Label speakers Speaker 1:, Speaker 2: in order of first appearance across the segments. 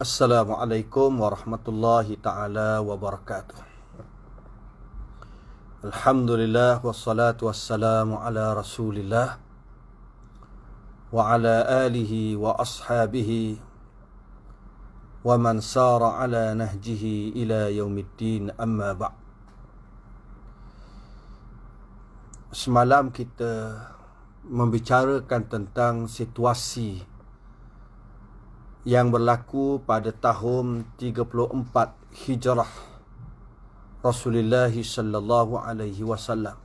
Speaker 1: Assalamualaikum warahmatullahi ta'ala wabarakatuh. Alhamdulillah wassalatu wassalamu ala rasulillah wa ala alihi wa ashabihi wa man sara ala nahjihi ila yaumiddin, amma ba'. Semalam kita membicarakan tentang situasi yang berlaku pada tahun 34 Hijrah Rasulullah sallallahu alaihi wasallam.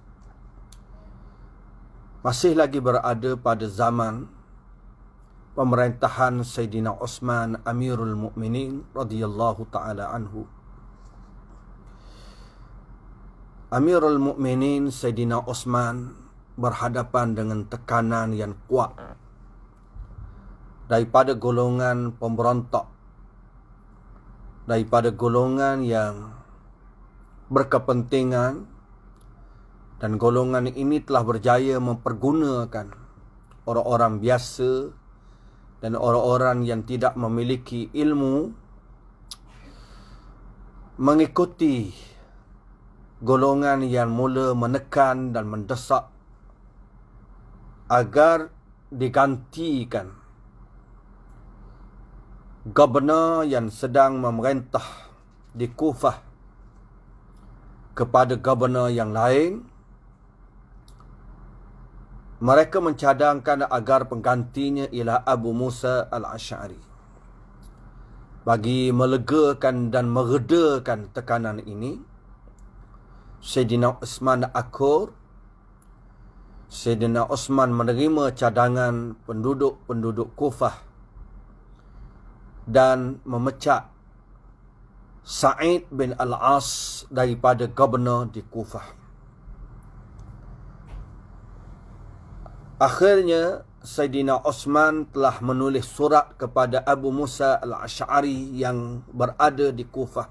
Speaker 1: Masih lagi berada pada zaman pemerintahan Sayyidina Uthman Amirul Mukminin radhiyallahu taala anhu. Amirul Mukminin Sayyidina Uthman berhadapan dengan tekanan yang kuat daripada golongan pemberontak, daripada golongan yang berkepentingan, dan golongan ini telah berjaya mempergunakan orang-orang biasa dan orang-orang yang tidak memiliki ilmu mengikuti golongan yang mula menekan dan mendesak agar digantikan Gubernur yang sedang memerintah di Kufah kepada gubernur yang lain. Mereka mencadangkan agar penggantinya ialah Abu Musa al-Asy'ari. Bagi melegakan dan meredakan tekanan ini, Sayyidina Uthman akur. Sayyidina Uthman menerima cadangan penduduk-penduduk Kufah dan memecat Sa'id bin Al-As daripada gubernur di Kufah. Akhirnya Sayyidina Uthman telah menulis surat kepada Abu Musa al-Asy'ari yang berada di Kufah,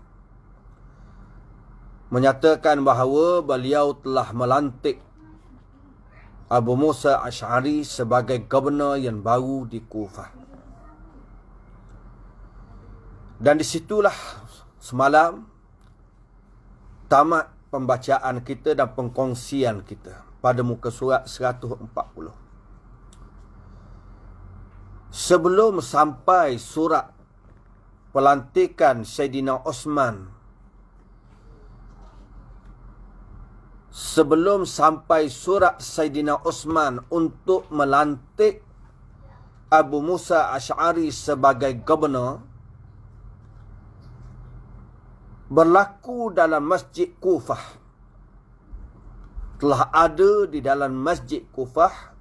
Speaker 1: menyatakan bahawa beliau telah melantik Abu Musa al-Asy'ari sebagai gubernur yang baru di Kufah. Dan disitulah semalam tamat pembacaan kita dan pengkongsian kita pada muka surat 140. Sebelum sampai surat pelantikan Sayyidina Uthman, sebelum sampai surat Sayyidina Uthman untuk melantik Abu Musa al-Asy'ari sebagai gubernur, berlaku dalam Masjid Kufah. Telah ada di dalam Masjid Kufah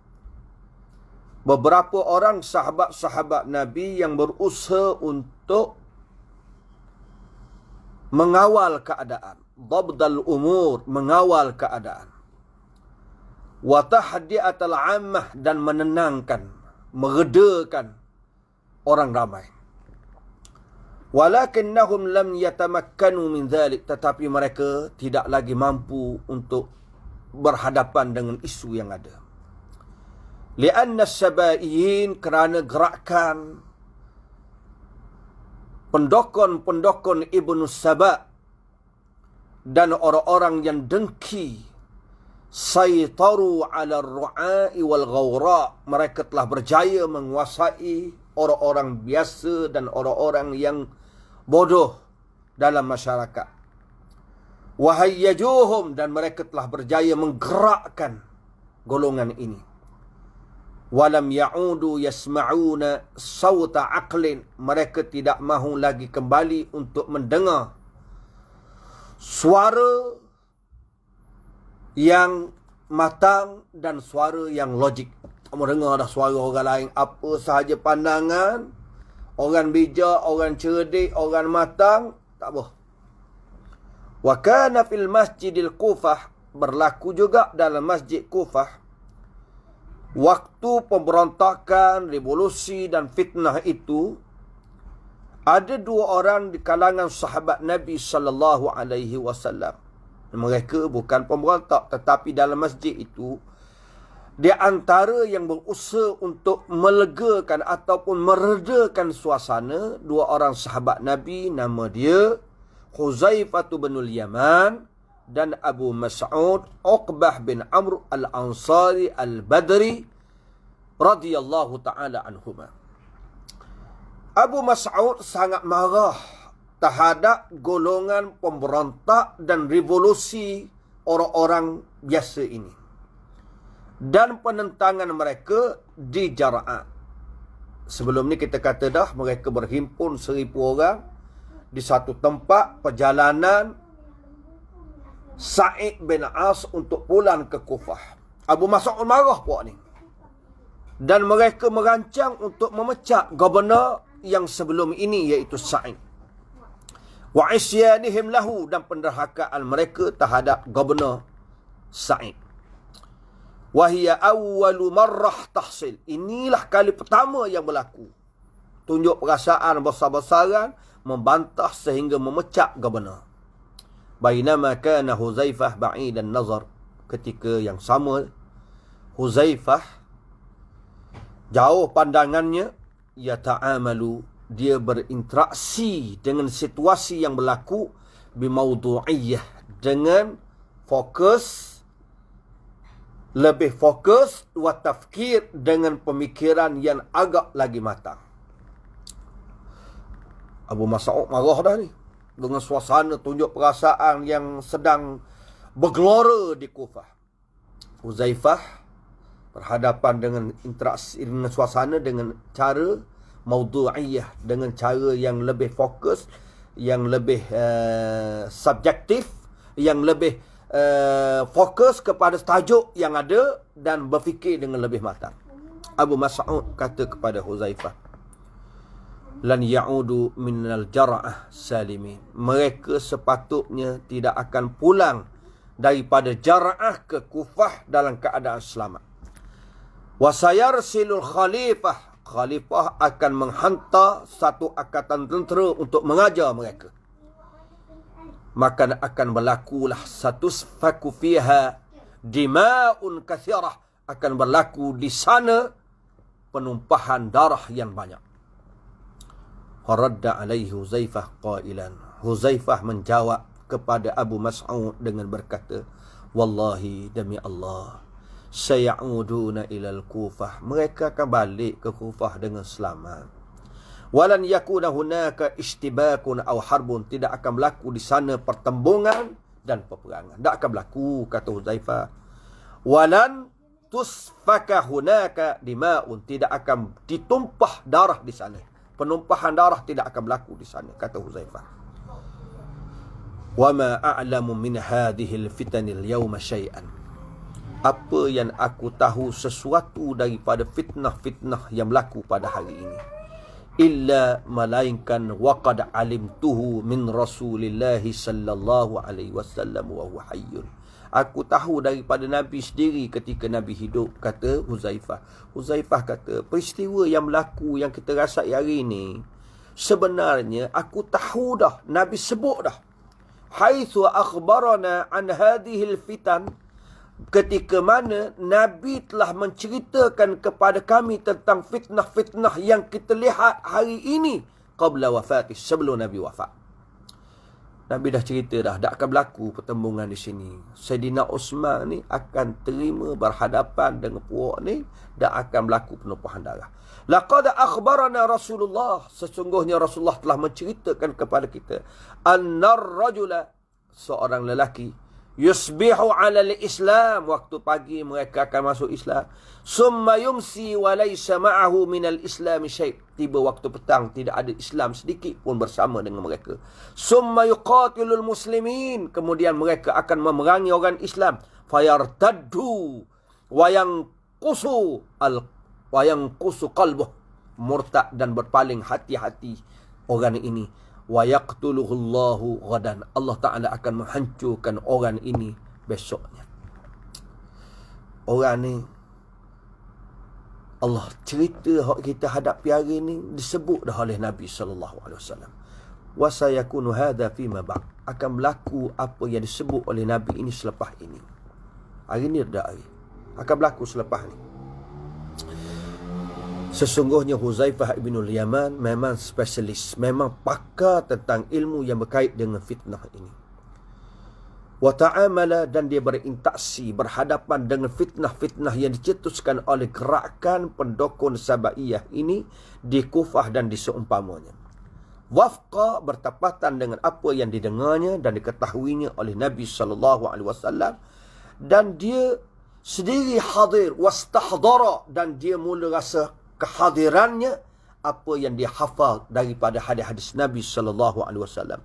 Speaker 1: beberapa orang sahabat-sahabat Nabi yang berusaha untuk mengawal keadaan, dhabdal umur, mengawal keadaan, wa tahdi'atul 'ammah, dan menenangkan, meredakan orang ramai. Walakinnahum lam yatamakkanu min dhalik, tetapi mereka tidak lagi mampu untuk berhadapan dengan isu yang ada. Lianna as-sabaiyin, kerana gerakan pendokon-pendokon Ibnu Saba dan orang-orang yang dengki, saytaru ala ar-ru'a'i wal ghawra, mereka telah berjaya menguasai orang-orang biasa dan orang-orang yang bodoh dalam masyarakat. Wahayyajuhum, dan mereka telah berjaya menggerakkan golongan ini. Walam ya'udu yasma'una sawta aqlin, mereka tidak mahu lagi kembali untuk mendengar suara yang matang dan suara yang logik. Mendengar dah suara orang lain, apa sahaja pandangan, orang bijak, orang cerdik, orang matang, tak apa. Wa kana fil masjidil Kufah, berlaku juga dalam Masjid Kufah, waktu pemberontakan, revolusi dan fitnah itu, ada dua orang di kalangan sahabat Nabi sallallahu alaihi wasallam. Mereka bukan pemberontak, tetapi dalam masjid itu Di antara yang berusaha untuk melegakan ataupun meredakan suasana, dua orang sahabat Nabi, nama dia Huzaifah binul Yaman dan Abu Mas'ud Uqbah bin Amr al-Ansari al-Badri radhiyallahu ta'ala anhuma. Abu Mas'ud sangat marah terhadap golongan pemberontak dan revolusi orang-orang biasa ini. Dan penentangan mereka di Jara'ah. Sebelum ni kita kata dah, mereka berhimpun 1,000 orang di satu tempat perjalanan Sa'id bin As untuk pulang ke Kufah. Abu Mas'ud marah puak ni. Dan mereka merancang untuk memecat gubernur yang sebelum ini, iaitu Sa'id. Wa isyanihim lahu, dan penderhakaan mereka terhadap gubernur Sa'id. Wahia awwalu marrah tahsil. Inilah kali pertama yang berlaku. Tunjuk perasaan besar-besaran, membantah sehingga memecat gubernur. Bainama kana Huzaifah ba'idan nazar. Ketika yang sama, Huzaifah jauh pandangannya, yata'amalu, dia berinteraksi dengan situasi yang berlaku, bimawdu'iyyah, dengan fokus, lebih fokus, wa tafkir, dengan pemikiran yang agak lagi matang. Abu Mas'ud marah dah ni, dengan suasana tunjuk perasaan yang sedang bergelora di Kufah. Huzaifah berhadapan dengan interaksi, dengan suasana, dengan cara mawdu'iyah, dengan cara yang lebih fokus, yang lebih subjektif, yang lebih fokus kepada tajuk yang ada dan berfikir dengan lebih matang. Abu Mas'ud kata kepada Huzaifah, lan ya'udu minal jara'ah salimin. Mereka sepatutnya tidak akan pulang daripada Jara'ah ke Kufah dalam keadaan selamat. Wa sayarsilul khalifah, khalifah akan menghantar satu angkatan tentera untuk mengajar mereka. Maka akan berlakulah satu sfaku fiha dima'un kathirah, akan berlaku di sana penumpahan darah yang banyak. Faradda alaihi Huzaifah qailan, Huzaifah menjawab kepada Abu Mas'ud dengan berkata, wallahi, demi Allah, saya'uduna ilal Kufah, mereka akan balik ke Kufah dengan selamat. Walan yakuna hunaka istibakun aw harbun, tidak akan berlaku di sana pertembungan dan peperangan. Tak akan berlaku, kata Huzaifah. Walan tusfaka hunaka dima'un, tidak akan ditumpah darah di sana. Penumpahan darah tidak akan berlaku di sana, kata Huzaifah. Wa ma a'lamu min hadhil fitanil yawma syai'an. Apa yang aku tahu sesuatu daripada fitnah-fitnah yang berlaku pada hari ini, illa melainkan waqad alimtuhu min Rasulillah sallallahu alaihi wasallam wa huwa hayyun. Aku tahu daripada Nabi sendiri ketika Nabi hidup, kata Huzaifah. Huzaifah kata, peristiwa yang berlaku yang kita rasai hari ini, sebenarnya aku tahu dah, Nabi sebut dah. Haitsu akhbarana an hadhil fitan, ketika mana Nabi telah menceritakan kepada kami tentang fitnah-fitnah yang kita lihat hari ini, qabla wafatih, sebelum Nabi wafat. Nabi dah cerita dah, tak akan berlaku pertembungan di sini. Sayyidina Osman ni akan terima berhadapan dengan puak ni, tak akan berlaku penumpahan darah. Laqad akhbarana Rasulullah, sesungguhnya Rasulullah telah menceritakan kepada kita, annar rajula, seorang lelaki, yusbihu ala al-Islam, waktu pagi mereka akan masuk Islam, summa yumsi wa laysa ma'ahu min al-Islam syai', tiba waktu petang tidak ada Islam sedikit pun bersama dengan mereka. Summa yuqatilul muslimin, kemudian mereka akan memerangi orang Islam, fayartaddu wa yanqusu qalbuh, murtad dan berpaling hati-hati orang ini. Wa yaqtuluhullahu ghadan, Allah Ta'ala akan menghancurkan orang ini besoknya. Orang ni Allah cerita kita hadapi hari ni disebut dah oleh Nabi sallallahu alaihi wasallam. Wa sayakunu hadha fima ba'd, akan berlaku apa yang disebut oleh Nabi ini selepas ini. Hari ni dah hari. akan berlaku selepas ni. Sesungguhnya Huzaifah ibn al-Yaman memang spesialis, memang pakar tentang ilmu yang berkait dengan fitnah ini. Wa ta'amala, dan dia berinteraksi, berhadapan dengan fitnah-fitnah yang dicetuskan oleh gerakan pendukun Sabaiyah ini di Kufah dan di seumpamanya. Wafqa, bertepatan dengan apa yang didengarnya dan diketahuinya oleh Nabi SAW, dan dia sendiri hadir, wastahdara, dan dia mula rasa kehadirannya apa yang dia hafal daripada hadis-hadis Nabi SAW.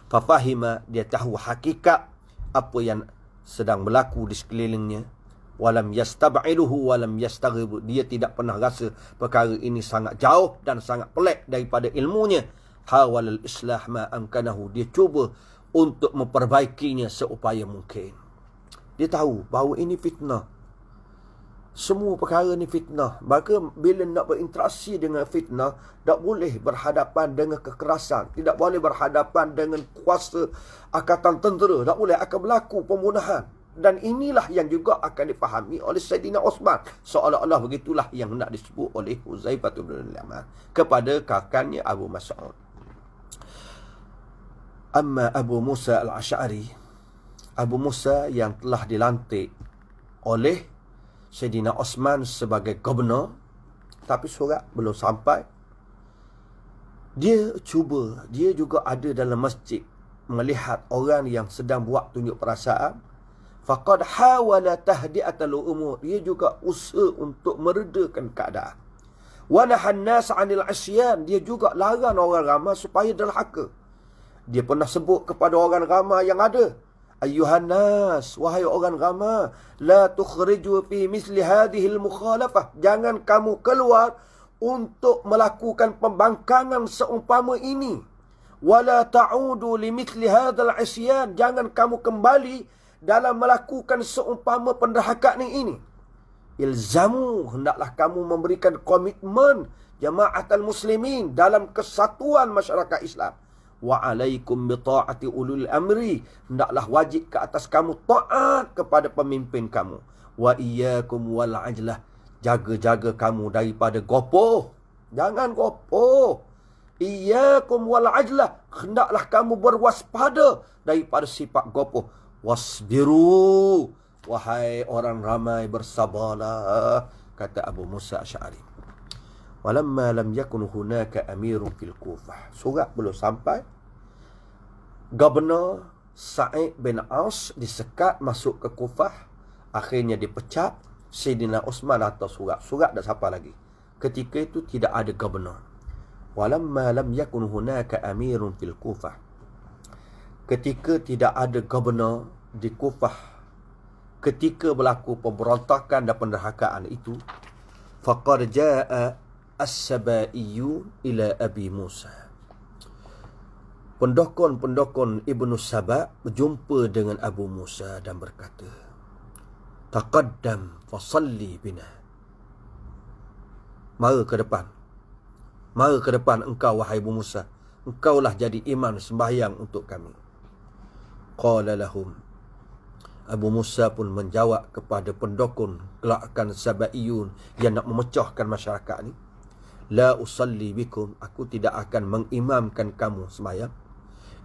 Speaker 1: Fafahima, dia tahu hakikat apa yang sedang berlaku di sekelilingnya. Walam yastab'iluhu walam yastaghib, dia tidak pernah rasa perkara ini sangat jauh dan sangat pelik daripada ilmunya. Hawalal islah ma amkanahu, dia cuba untuk memperbaikinya seupaya mungkin. Dia tahu bahawa ini fitnah. Semua perkara ni fitnah. Maka bila nak berinteraksi dengan fitnah, tak boleh berhadapan dengan kekerasan, tidak boleh berhadapan dengan kuasa angkatan tentera, tak boleh, akan berlaku pembunuhan. Dan inilah yang juga akan dipahami oleh Saidina Osman. Seolah-olah begitulah yang nak disebut oleh Huzaifah bin al-Yaman kepada kakannya Abu Mas'ud. Amma Abu Musa al-Asy'ari, Abu Musa yang telah dilantik oleh Saidina Osman sebagai gubernur, tapi surat belum sampai. Dia juga ada dalam masjid melihat orang yang sedang buat tunjuk perasaan. Faqad hawala tahdi'atal umur, dia juga usaha untuk meredakan keadaan. Wa nahan nas 'anil 'isyan, dia juga larang orang ramai supaya derhaka. Dia pernah sebut kepada orang ramai yang ada, Ayyuhan nas, wahai orang ramai, la tukhriju fi misli hadhil mukhalafah, jangan kamu keluar untuk melakukan pembangkangan seumpama ini. Wala ta'udu li mithli hadzal isyan, jangan kamu kembali dalam melakukan seumpama penderhakaan ini. Ilzamu, hendaklah kamu memberikan komitmen jama'atul muslimin dalam kesatuan masyarakat Islam. Wa alaikum bi ta'ati ulul amri, hendaklah wajib ke atas kamu taat kepada pemimpin kamu. Wa iyyakum wal ajlah, jaga-jaga kamu daripada gopoh, jangan gopoh. Iyyakum wal ajlah, hendaklah kamu berwaspada daripada sifat gopoh. Wasbiru, wahai orang ramai, bersabarlah, kata Abu Musa Asy'ari. Walamma lam yakun hunaka amirun fil Kufah, surat belum sampai, Gubernur Sa'id bin Aus disekat masuk ke Kufah, akhirnya dipecat. Sayyidina Osman atau surat dah sampai lagi. Ketika itu tidak ada gubernur. Walamma lam yakun hunaka amirun fil Kufah, ketika tidak ada gubernur di Kufah, ketika berlaku pemberontakan dan penderhakaan itu, faqad jaa as-Sabaiyyu ila Abi Musa, pendukun-pendukun Ibnu Saba berjumpa dengan Abu Musa dan berkata, taqaddam fasalli bina, mara ke depan engkau wahai Abu Musa, engkaulah jadi imam sembahyang untuk kami. Qala lahum, Abu Musa pun menjawab kepada pendukun gerakan Sabaiyun yang nak memecahkan masyarakat ni, la usalli bikum, aku tidak akan mengimamkan kamu sembahyang,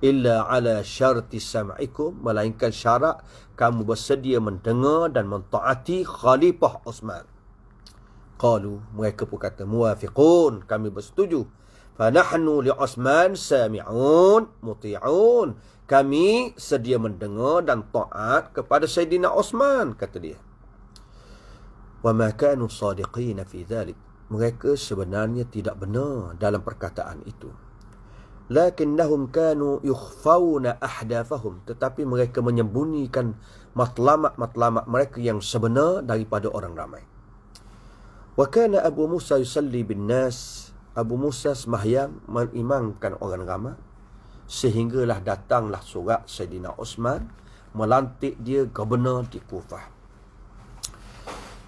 Speaker 1: illa ala syarti sam'ikum, melainkan syarat kamu bersedia mendengar dan mentaati Khalifah Osman. Qalu, mereka pun kata, muwafiqun, kami bersetuju. Fa nahnu li Osman sami'un muti'un, kami sedia mendengar dan taat kepada Sayyidina Osman, kata dia. Wa ma kanu sadiqina fi dhalik, mereka sebenarnya tidak benar dalam perkataan itu. Lakinnahum kanu yukhfawna ahdafahum, tetapi mereka menyembunyikan matlamat-matlamat mereka yang sebenar daripada orang ramai. Wa kana Abu Musa yusalli bin nas, Abu Musa sembahyang mengimamkan orang ramai, sehinggalah datanglah surat Sayyidina Osman melantik dia gubernur di Kufah.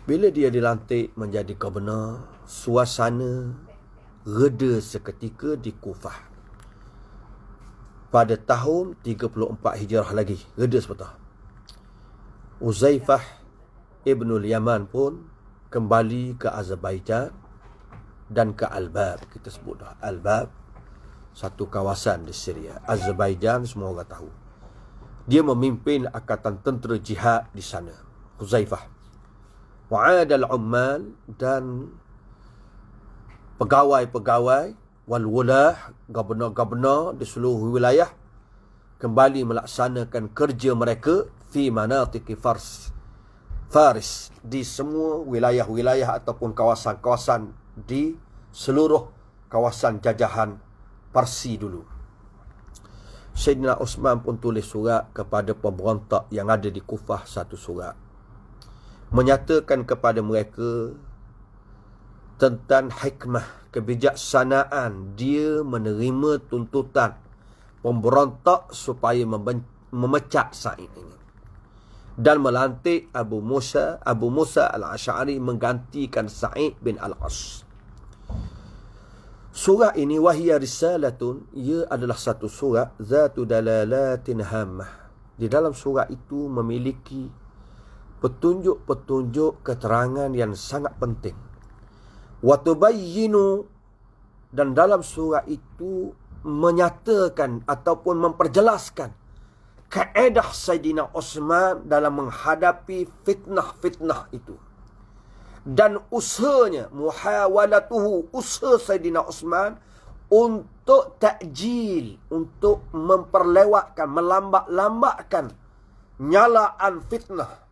Speaker 1: Bila dia dilantik menjadi gubernur, suasana reda seketika di Kufah. Pada tahun 34 Hijrah lagi, reda sebentar. Huzaifah Ibnul Yaman pun kembali ke Azerbaijan dan ke Albab. Kita sebut dah Albab, satu kawasan di Syria. Azerbaijan semua orang tahu. Dia memimpin angkatan tentera jihad di sana, Huzaifah. Wa'adal ummal, dan pegawai-pegawai wal wulah, gubernur-gubernur di seluruh wilayah kembali melaksanakan kerja mereka fi manatiqi Faris, di semua wilayah-wilayah ataupun kawasan-kawasan di seluruh kawasan jajahan Parsi dulu. Sayyidina Osman pun tulis surat kepada pemberontak yang ada di Kufah, satu surat, menyatakan kepada mereka tentang hikmah, kebijaksanaan dia menerima tuntutan pemberontak supaya memecat Sa'id ini dan melantik Abu Musa al-Asy'ari menggantikan Sa'id bin al-As. Surah ini wahiyya risalatun, ia adalah satu surah zatu dalalatin hammah. Di dalam surah itu memiliki petunjuk-petunjuk keterangan yang sangat penting. Wa tubayyinu, dan dalam surah itu menyatakan ataupun memperjelaskan kaedah Sayyidina Osman dalam menghadapi fitnah-fitnah itu. Dan usahanya, muhawalatuhu, usaha Sayyidina Osman untuk takjil, untuk memperlewatkan, melambat-lambatkan nyalaan fitnah.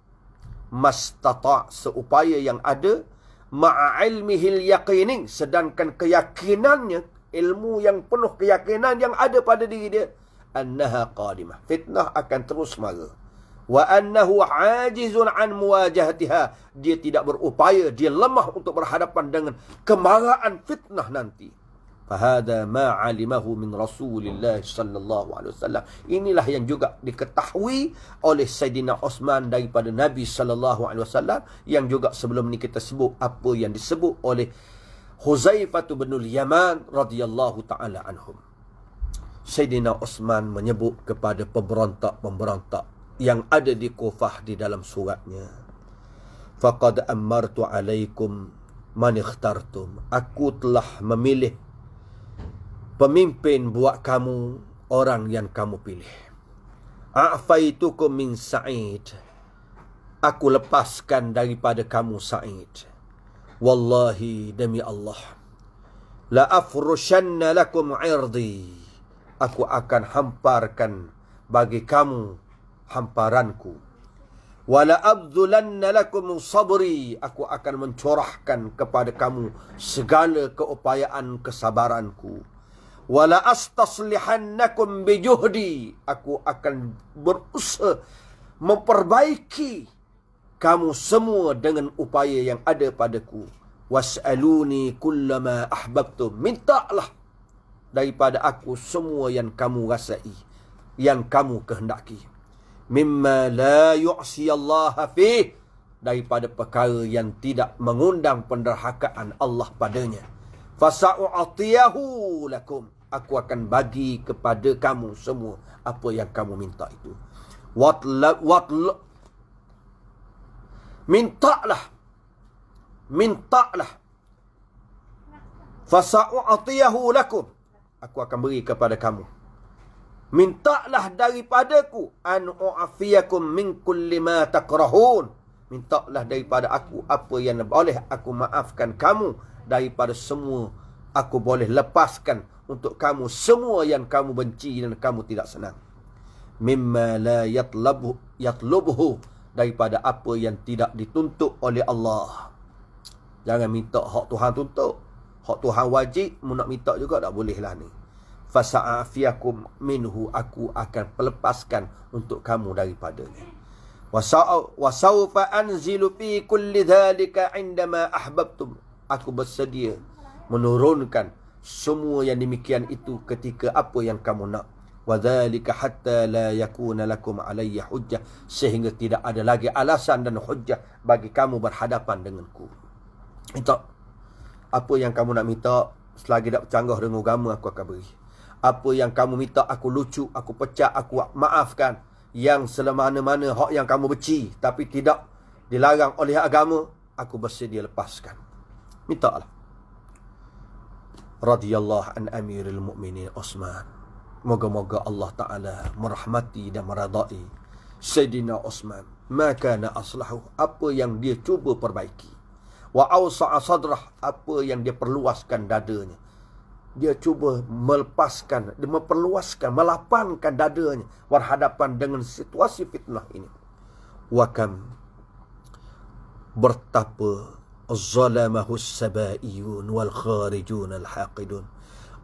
Speaker 1: Mastata', seupaya yang ada, ma'ilmihil yaqinin, sedangkan keyakinannya, ilmu yang penuh keyakinan yang ada pada diri dia, annaha qadimah, fitnah akan terus mara. Wa annahu ajizun an muwajahatiha, dia tidak berupaya, dia lemah untuk berhadapan dengan kemarahan fitnah nanti. Fahada ma alimahu min Rasulillah sallallahu alaihi wasallam. Inilah yang juga diketahui oleh Sayyidina Osman daripada Nabi sallallahu alaihi wasallam, yang juga sebelum ni kita sebut apa yang disebut oleh Huzaifah bin Yaman radhiyallahu taala anhum. Sayyidina Osman menyebut kepada pemberontak-pemberontak yang ada di Kufah di dalam suratnya, faqad amartu alaikum man ikhtartum, aku telah memilih pemimpin buat kamu, orang yang kamu pilih. A'faitukum min Sa'id, aku lepaskan daripada kamu Sa'id. Wallahi, demi Allah, la afrushanna lakum irdi, aku akan hamparkan bagi kamu hamparanku. Wala abdhulanna lakum sabri, aku akan mencurahkan kepada kamu segala keupayaan kesabaranku. Wala astaslihannakum bijuhdi, aku akan berusaha memperbaiki kamu semua dengan upaya yang ada padaku. Was'aluni kullama ahbabtum, mintalah daripada aku semua yang kamu rasai, yang kamu kehendaki. Mimma la yu'si Allah fih, daripada perkara yang tidak mengundang penderhakaan Allah padanya. Fasa'u'atiyahu lakum, aku akan bagi kepada kamu semua apa yang kamu minta itu. Mintalah. Fasa'u'atiyahu lakum, aku akan beri kepada kamu. Mintalah daripadaku, an u'afiyakum min kulli ma takrahun, mintalah daripada aku apa yang boleh aku maafkan kamu daripada semua, aku boleh lepaskan untuk kamu semua yang kamu benci dan kamu tidak senang. Mimma la yatlubuhu, daripada apa yang tidak dituntut oleh Allah. Jangan minta hak Tuhan tuntut, hak Tuhan wajib, mu nak minta juga tak boleh lah ni. Fasa'afiyakum minhu, aku akan melepaskan untuk kamu daripadanya. Wasawfa anzilu fi kulli dhalika indama ahbabtum, aku bersedia menurunkan semua yang demikian itu ketika apa yang kamu nak. Wadhalika hatta la yakuna lakum alayya hujjah, sehingga tidak ada lagi alasan dan hujjah bagi kamu berhadapan denganku. Minta apa yang kamu nak minta, selagi tak bercanggah dengan agama, aku akan beri. Apa yang kamu minta, aku lucu, aku pecah, aku maafkan. Yang selama-mana hak yang kamu benci tapi tidak dilarang oleh agama, aku bersedia lepaskan. Mintalah. Radhiyallahu an Amirul Mukminin Uthman. Moga-moga Allah Ta'ala merahmati dan meradai Sayyidina Uthman. Maka na aslahu, apa yang dia cuba perbaiki. Wa awsa'a sadrah, apa yang dia perluaskan dadanya. Dia cuba melepaskan, dia memperluaskan, melapangkan dadanya berhadapan dengan situasi fitnah ini. Wa kam, bertapa zalamahus sabaiyun wal kharijun al haqidun.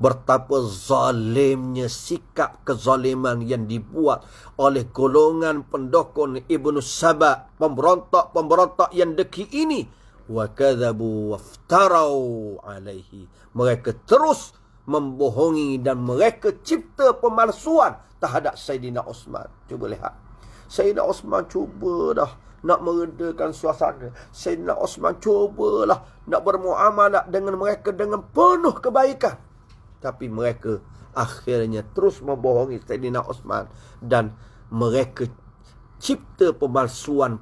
Speaker 1: Betapa zalimnya sikap kezaliman yang dibuat oleh golongan pendukung Ibnu Saba, pemberontak-pemberontak yang deki ini. Wa kadzabu waftarau alaihi. Mereka terus membohongi dan mereka cipta pemalsuan terhadap Sayyidina Uthman. Cuba lihat. Sayyidina Uthman cuba dah nak meredakan suasana. Sayyidina Uthman cubalah nak bermuamalah dengan mereka dengan penuh kebaikan. Tapi mereka akhirnya terus membohongi Sayyidina Uthman dan mereka cipta pemalsuan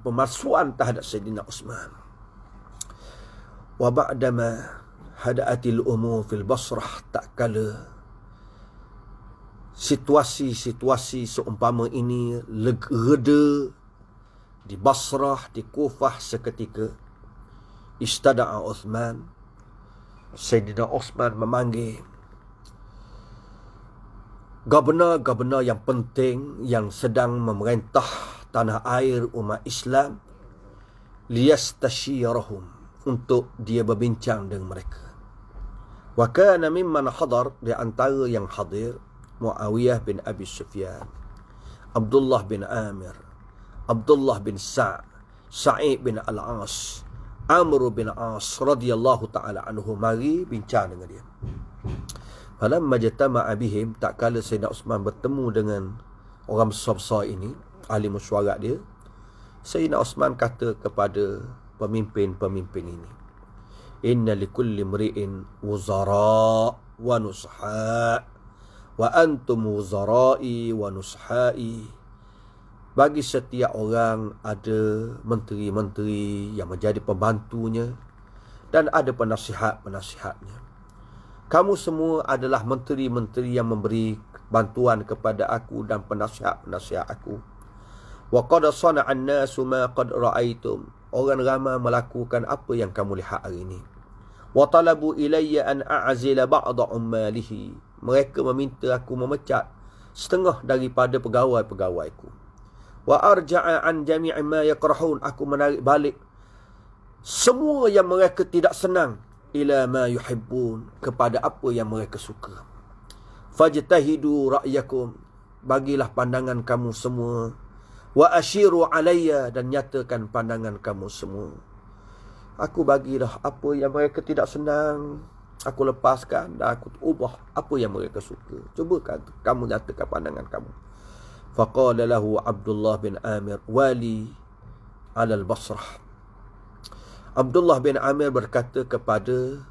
Speaker 1: terhadap Sayyidina Uthman. Wa ba'dama hada'atil umur fil Basrah, tak kala situasi seumpama ini reda di Basrah, di Kufah seketika, istada'a Uthman, Sayyidina Uthman memanggil Gubernur-gubernur yang penting yang sedang memerintah tanah air umat Islam, liyastashirahum, untuk dia berbincang dengan mereka. Wa kana mimman hadar, di antara yang hadir, Muawiyah bin Abi Sufyan, Abdullah bin Amir, Abdullah bin Sa'id bin Al-As, Amr bin As radhiyallahu ta'ala anhu, mari bincang dengan dia. Falamma jatama'a bihim, tak kala Sayyidina Uthman bertemu dengan orang besar-besar ini, ahli mesyuarat dia, Sayyidina Uthman kata kepada pemimpin-pemimpin ini, inna likulli mri'in wuzara wa nusha wa antum wuzara'i wa nushai. Bagi setiap orang ada menteri-menteri yang menjadi pembantunya dan ada penasihat-penasihatnya. Kamu semua adalah menteri-menteri yang memberi bantuan kepada aku dan penasihat-penasihat aku. Wa qad sana'a an-nasu ma qad ra'aitum. Orang ramai melakukan apa yang kamu lihat hari ini. Wa talabu ilayya an a'zila ba'da ummalihi. Mereka meminta aku memecat setengah daripada pegawai-pegawaiku. Wa arja'a an jami'i ma yakrahun. Aku menarik balik semua yang mereka tidak senang, ila ma yuhibbun, kepada apa yang mereka suka. Fajtahidu ra'yakum, bagilah pandangan kamu semua. Wa ashiru alayya, dan nyatakan pandangan kamu semua. Aku bagilah apa yang mereka tidak senang, aku lepaskan dan aku ubah apa yang mereka suka. Cuba kamu nyatakan pandangan kamu. Faqala lahu Abdullah bin Amir, wali ala al-Basrah. Abdullah bin Amir berkata kepada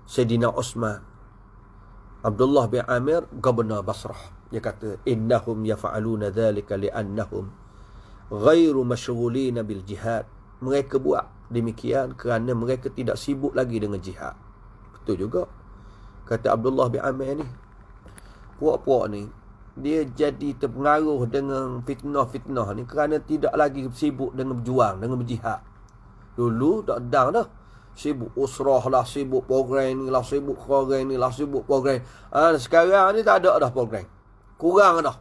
Speaker 1: Sayyidina Uthman, Abdullah bin Amir, Gubernur Basrah, dia kata, innahum yaf'aluna dhalika li'annahum ghairu mashghulina bil jihad. Mereka buat demikian kerana mereka tidak sibuk lagi dengan jihad. Betul juga, kata Abdullah bin Amir ni. Puak-puak ni dia jadi terpengaruh dengan fitnah-fitnah ni kerana tidak lagi sibuk dengan berjuang, dengan berjihad. Dulu tak sedang dah. Sibuk usrah lah, sibuk program ni lah, sibuk program ni lah, sibuk program. Sekarang ni tak ada dah program. Kurang dah.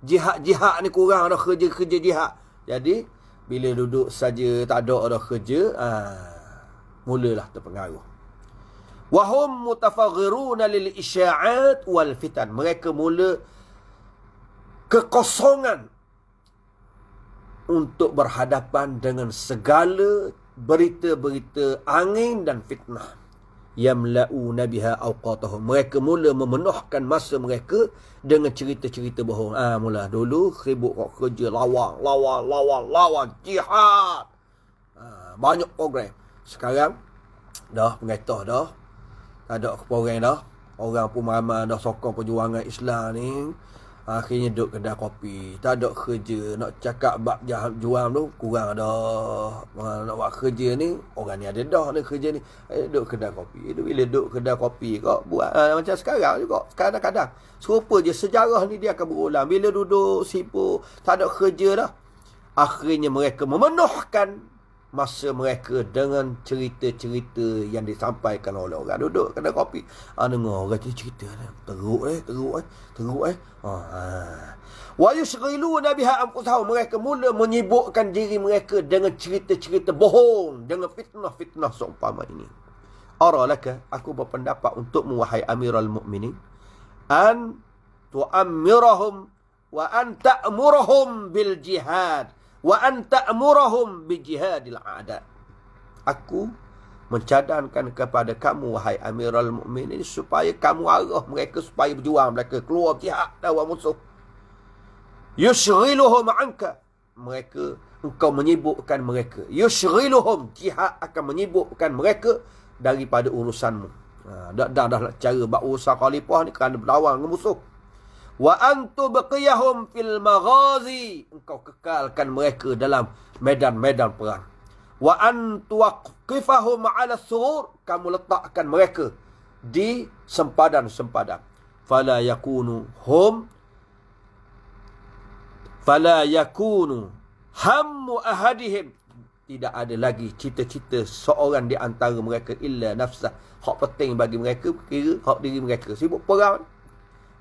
Speaker 1: Jihad ni kurang dah, kerja-kerja jihad. Jadi, bila duduk saja tak ada dah kerja, mulalah terpengaruh. Wahum mutafaghiruna lil isya'at wal fitan. Mereka mula kekosongan untuk berhadapan dengan segala berita-berita angin dan fitnah. Yamla'una biha awqatahum. Mereka mula memenuhkan masa mereka dengan cerita-cerita bohong. Mula dulu sibuk kerja lawan jihad. Banyak program. Sekarang dah pengetah dah. Tak ada program dah. Orang pun ramai dah sokong perjuangan Islam ni. Akhirnya duduk kedai kopi. Tak ada kerja. Nak cakap bab jual tu kurang dah. Nak buat kerja ni, orang ni ada dah ni kerja ni. Duduk kedai kopi. Bila duduk kedai kopi kau buat macam sekarang juga. Kadang-kadang serupa je sejarah ni dia akan berulang. Bila duduk sibuk, tak ada kerja dah. Akhirnya mereka memenuhkan masa mereka dengan cerita-cerita yang disampaikan oleh orang duduk kedai kopi. Dengar orang cerita teruk. Wa yushghiluna biha anfusahum, mereka mula menyibukkan diri mereka dengan cerita-cerita bohong, dengan fitnah-fitnah seumpama ini. Aralaka, aku berpendapat untukmu wahai Amirul Mukminin, an tu'ammirahum wa an ta'murahum bil jihad wa an ta'murahum bi jihadil a'da. Aku mencadangkan kepada kamu wahai Amirul Mukminin supaya kamu arah mereka supaya berjuang mereka keluar jihad lawan musuh. Yushghiluhum anka, mereka engkau menyibukkan mereka. Yushghiluhum, jihad akan menyibukkan mereka daripada urusanmu. Dah cara buat urusan khalifah ni kerana berlawan dengan musuh. Wa antu baqiyahum fil maghazi, engkau kekalkan mereka dalam medan-medan perang. Wa antu waqifahum ala surur, kamu letakkan mereka di sempadan-sempadan. Fala yakunu hammu ahadihim, tidak ada lagi cita-cita seorang di antara mereka illa nafsah, hak penting bagi mereka kira hak diri mereka, sibuk perang.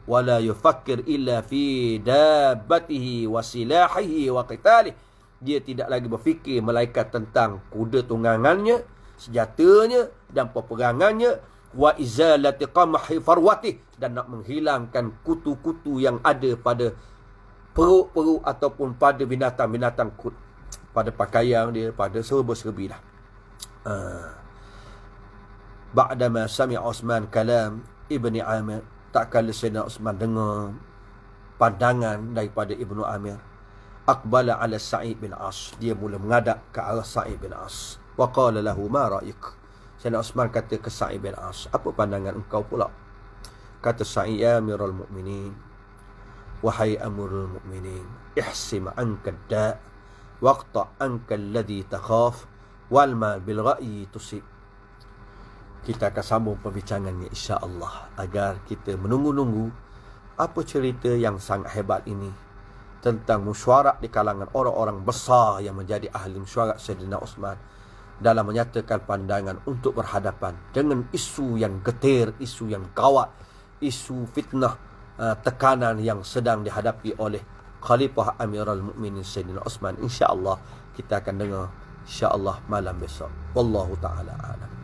Speaker 1: Wala yufakkir illa fi dabbatihi wa silahihi wa qitalih, dia tidak lagi berfikir melainkan tentang kuda tunggangannya, senjatanya dan peperangannya. Wa izalati qamhi farwatih, dan nak menghilangkan kutu-kutu yang ada pada perut-perut ataupun pada binatang-binatang pada pakaian dia, pada serba-serbi dah. Ba'dama sami'a Uthman kalam Ibni Amir, tak kala Sayyidina Uthman dengar pandangan daripada Ibnu Amir, aqbala ala Sa'id bin As, dia mula menghadap ke arah Sa'id bin As. Wa qala lahu ma ra'yuk, Sayyidina Uthman kata ke Sa'id bin As, apa pandangan engkau pula? Kata Sa'id, ya Amirul Mukminin, wahai Amirul Mukminin, ihsim anka da' waqta anka alladhi takhaf wal ma bil ra'yi tusib. Kita akan sambung perbincangannya insya-Allah, agar kita menunggu-nunggu apa cerita yang sangat hebat ini tentang mesyuarat di kalangan orang-orang besar yang menjadi ahli mesyuarat Sayyidina Uthman dalam menyatakan pandangan untuk berhadapan dengan isu yang getir, isu yang gawat, isu fitnah, tekanan yang sedang dihadapi oleh Khalifah Amirul Mukminin Sayyidina Uthman. Insya-Allah kita akan dengar insya-Allah malam besok. Wallahu taala a'lam.